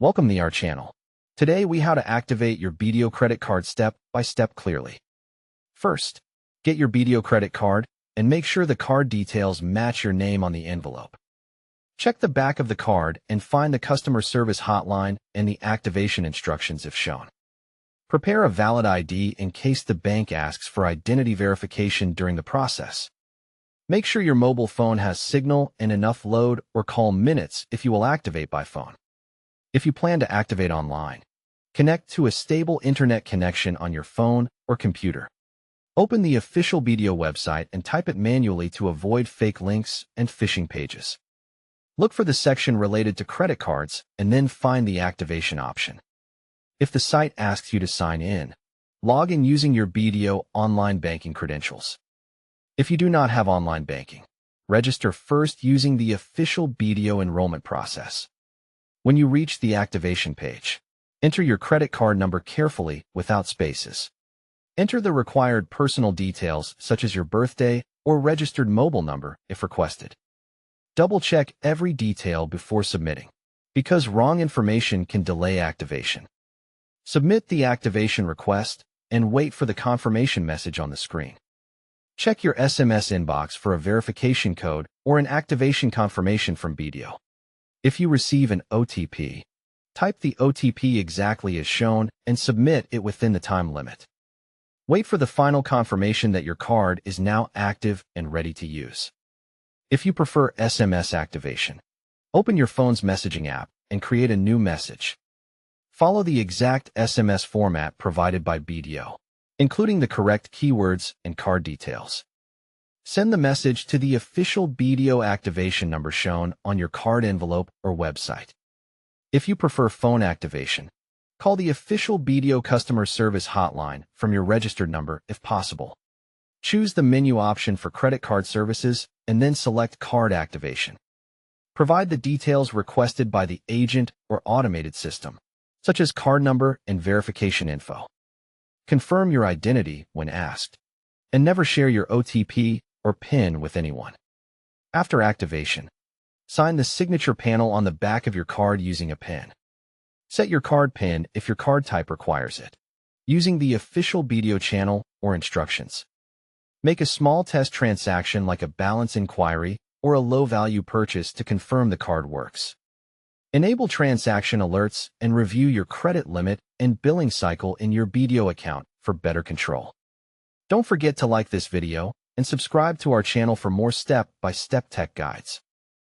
Welcome to our channel. Today we how to activate your BDO credit card step by step clearly. First, get your BDO credit card and make sure the card details match your name on the envelope. Check the back of the card and find the customer service hotline and the activation instructions if shown. Prepare a valid ID in case the bank asks for identity verification during the process. Make sure your mobile phone has signal and enough load or call minutes if you will activate by phone. If you plan to activate online, connect to a stable internet connection on your phone or computer. Open the official BDO website and type it manually to avoid fake links and phishing pages. Look for the section related to credit cards and then find the activation option. If the site asks you to sign in, log in using your BDO online banking credentials. If you do not have online banking, register first using the official BDO enrollment process. When you reach the activation page, enter your credit card number carefully without spaces. Enter the required personal details such as your birthday or registered mobile number if requested. Double-check every detail before submitting, because wrong information can delay activation. Submit the activation request and wait for the confirmation message on the screen. Check your SMS inbox for a verification code or an activation confirmation from BDO. If you receive an OTP, type the OTP exactly as shown and submit it within the time limit. Wait for the final confirmation that your card is now active and ready to use. If you prefer SMS activation, open your phone's messaging app and create a new message. Follow the exact SMS format provided by BDO, including the correct keywords and card details. Send the message to the official BDO activation number shown on your card envelope or website. If you prefer phone activation, call the official BDO customer service hotline from your registered number if possible. Choose the menu option for credit card services and then select card activation. Provide the details requested by the agent or automated system, such as card number and verification info. Confirm your identity when asked, and never share your OTP or PIN with anyone. After activation, sign the signature panel on the back of your card using a PIN. Set your card PIN if your card type requires it, using the official BDO channel or instructions. Make a small test transaction like a balance inquiry or a low-value purchase to confirm the card works. Enable transaction alerts and review your credit limit and billing cycle in your BDO account for better control. Don't forget to like this video and subscribe to our channel for more step-by-step tech guides.